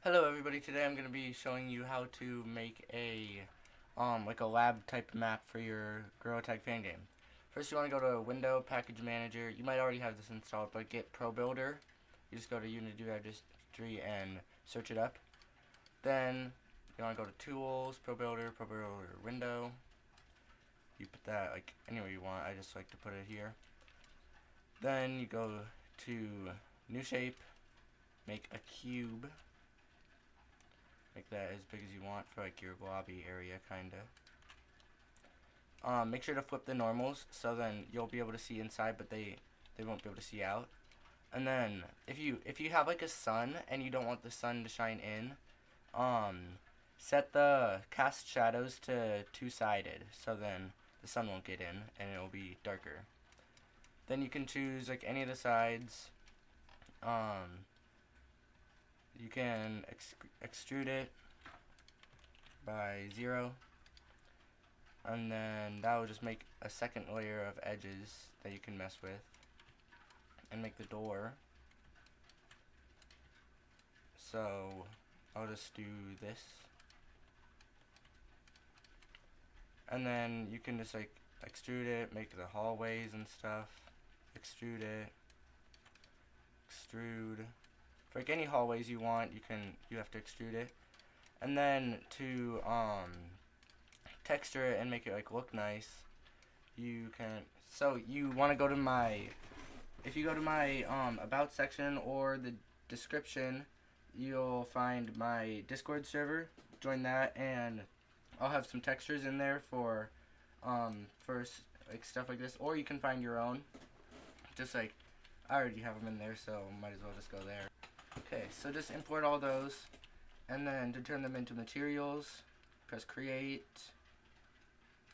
Hello everybody, today I'm going to be showing you how to make a like a lab type map for your GTAG fan game. First you want to go to Window, Package Manager. You might already have this installed, but get Pro Builder. You just go to Unity Registry and search it up. Then you want to go to Tools, Pro Builder, Window. You put that like anywhere you want. I just like to put it here. Then you go to New Shape, make a cube. Make that as big as you want for like your lobby area, kinda. Make sure to flip the normals so then you'll be able to see inside, but they won't be able to see out. And then if you have like a sun and you don't want the sun to shine in, set the cast shadows to two-sided so then the sun won't get in and it will be darker. Then you can choose like any of the sides. You can extrude it by 0, and then that will just make a second layer of edges that you can mess with and make the door. So I'll just do this, and then you can just like extrude it, make the hallways and stuff, extrude it, extrude. For like any hallways you want, you have to extrude it. And then to texture it and make it like look nice, you can, so you want to go to my, if you go to my about section or the description, you'll find my Discord server. Join that, and I'll have some textures in there for like stuff like this, or you can find your own. Just like I already have them in there, so might as well just go there. Okay, so just import all those, and then to turn them into materials, press create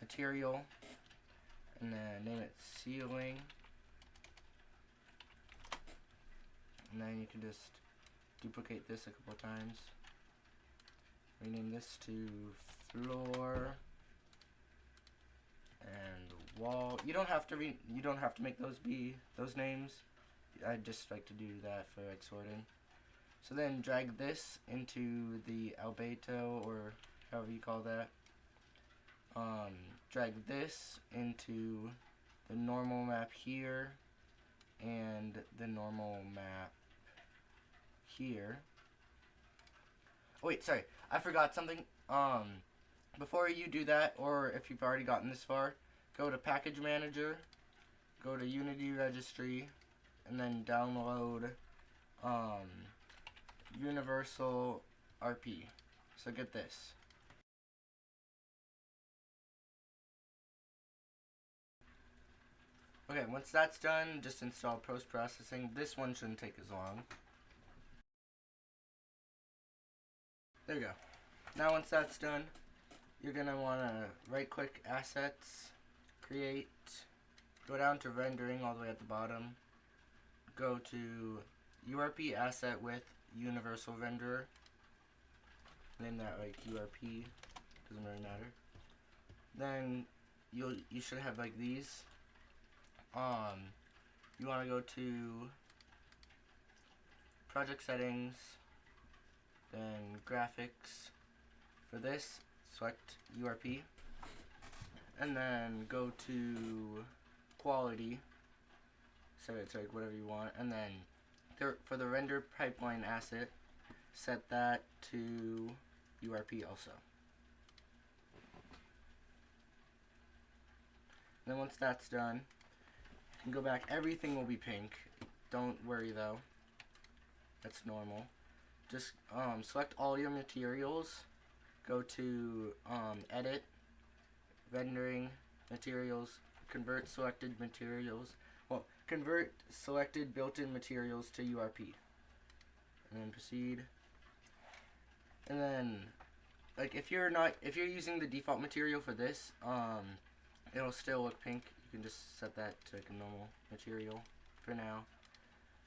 material, and then name it ceiling, and then you can just duplicate this a couple times, rename this to floor and wall. You don't have to make those be those names. I just like to do that for like sorting. So then drag this into the albedo, or however you call that. Drag this into the normal map here and the normal map here. Oh wait, sorry, I forgot something. Before you do that, or if you've already gotten this far, go to Package Manager, go to Unity Registry, and then download Universal RP. So get this. Okay, once that's done, just install post-processing. This one shouldn't take as long. There you go. Now once that's done, you're going to want to right-click Assets, Create, go down to Rendering all the way at the bottom, go to URP Asset with Universal Renderer, name that like URP, doesn't really matter. Then you should have like these. You want to go to Project Settings, then Graphics. For this, select URP, and then go to Quality, set it to like whatever you want, and then for the render pipeline asset, set that to URP also. And then once that's done, you can go back. Everything will be pink. Don't worry though. That's normal. Just select all your materials. Go to Edit, Rendering, Materials, Convert selected materials. Well, convert selected built-in materials to URP. And then proceed. And then, like if you're using the default material for this, it'll still look pink. You can just set that to like a normal material for now.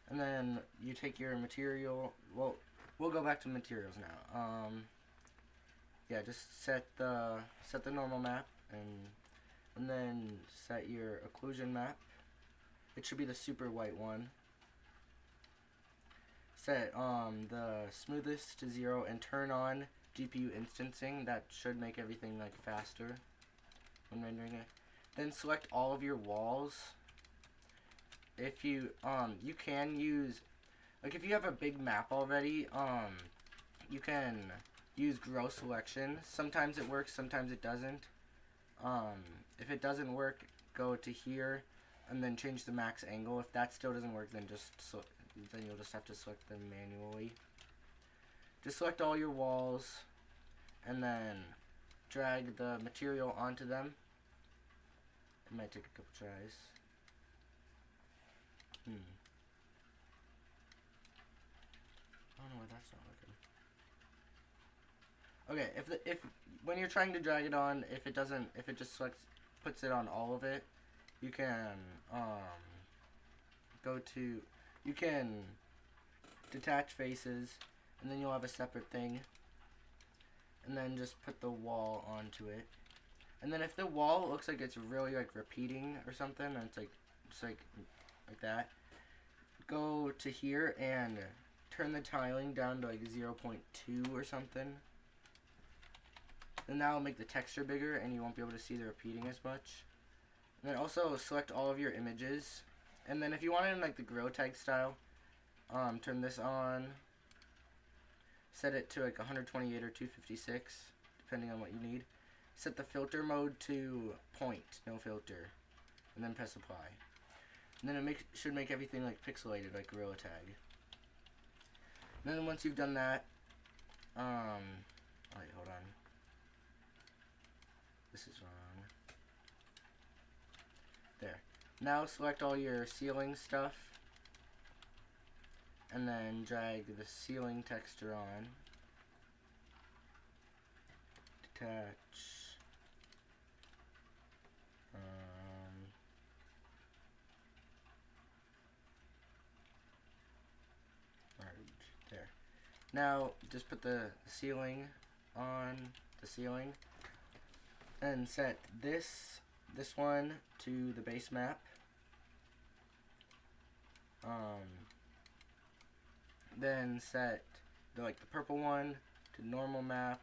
And then you take your material. Well, we'll go back to materials now. Yeah, just set the normal map, and then set your occlusion map. It should be the super white one. set the smoothest to 0 and turn on GPU instancing. That should make everything like faster when rendering it. Then select all of your walls. If you you can use, like, if you have a big map already, you can use grow selection. Sometimes it works, sometimes it doesn't. If it doesn't work, go to here and then change the max angle. If that still doesn't work, then you'll just have to select them manually. Just select all your walls and then drag the material onto them. It might take a couple tries. I don't know why that's not working. Okay, if when you're trying to drag it on, if it just puts it on all of it, you can you can detach faces, and then you'll have a separate thing, and then just put the wall onto it. And then if the wall looks like it's really like repeating or something, and it's like that, go to here and turn the tiling down to like 0.2 or something. And that'll make the texture bigger and you won't be able to see the repeating as much. And then also select all of your images. And then if you want it in like the GTAG style, turn this on. Set it to like 128 or 256, depending on what you need. Set the filter mode to point, no filter. And then press apply. And then it should make everything like pixelated, like Gorilla Tag. And then once you've done that, alright, hold on. This is wrong. There. Now select all your ceiling stuff, and then drag the ceiling texture on. Detach. There. Now just put the ceiling on the ceiling and set this one to the base map. Then set the purple one to normal map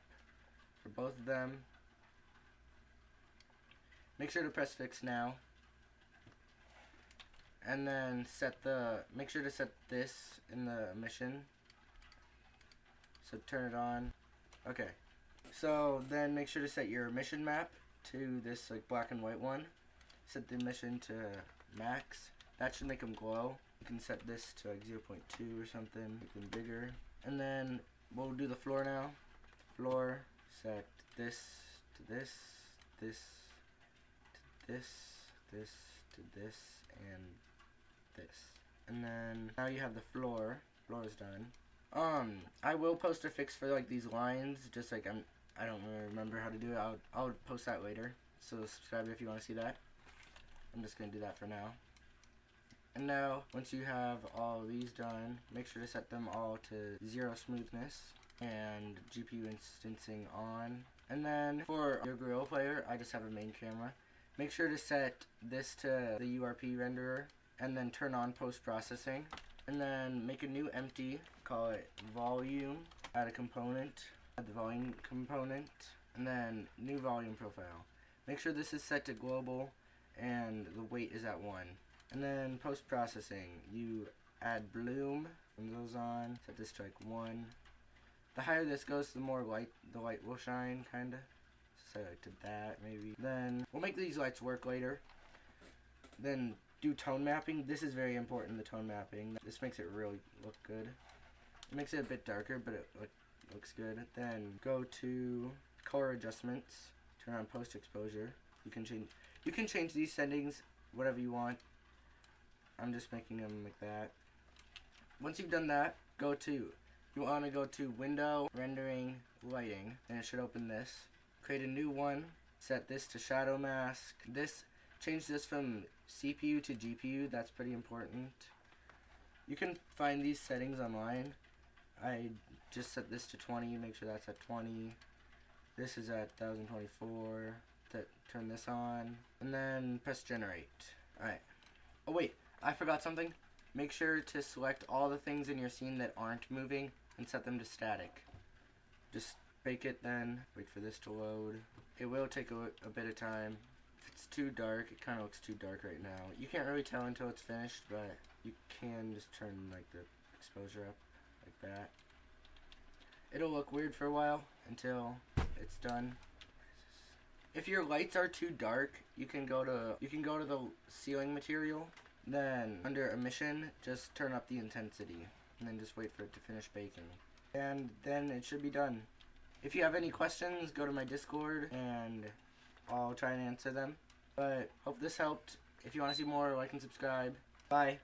for both of them. Make sure to press fix now. And then make sure to set this in the mission. So turn it on. Okay. So then make sure to set your mission map to this like black and white one. Set the mission to max. That should make them glow. You can set this to like 0.2 or something, make them bigger. And then we'll do the floor now. Floor, set this to this, this to this, this to this, and this. And then now you have the floor. Floor is done. I will post a fix for like these lines, just like I don't really remember how to do it. I'll post that later. So subscribe if you want to see that. I'm just gonna do that for now. And now, once you have all these done, make sure to set them all to 0 smoothness and GPU instancing on. And then for your Gorilla player, I just have a main camera. Make sure to set this to the URP renderer and then turn on post-processing. And then make a new empty, call it volume, add a component, add the volume component, and then new volume profile. Make sure this is set to global and the weight is at 1. And then post-processing, you add bloom, and goes on, set this to like 1. The higher this goes, the more light the light will shine, kinda. Set it to that, maybe. Then we'll make these lights work later. Then do tone mapping. This is very important, the tone mapping. This makes it really look good. It makes it a bit darker, but it looks good. Then go to color adjustments, turn on post exposure. You can change these settings whatever you want. I'm just making them like that. Once you've done that, you want to go to Window, Rendering, Lighting, and it should open this. Create a new one. Set this to Shadow Mask. Change this from CPU to GPU. That's pretty important. You can find these settings online. I just set this to 20. Make sure that's at 20. This is at 1024. Turn this on, and then press generate. Alright. Oh wait, I forgot something. make sure to select all the things in your scene that aren't moving and set them to static. Just bake it then, wait for this to load. It will take a bit of time. If it's too dark, it kind of looks too dark right now. You can't really tell until it's finished, but you can just turn like the exposure up like that. It'll look weird for a while until it's done. If your lights are too dark, you can go to the ceiling material. Then under emission, just turn up the intensity, and then just wait for it to finish baking. And then it should be done. If you have any questions, go to my Discord and I'll try and answer them. But hope this helped. If you want to see more, like and subscribe. Bye.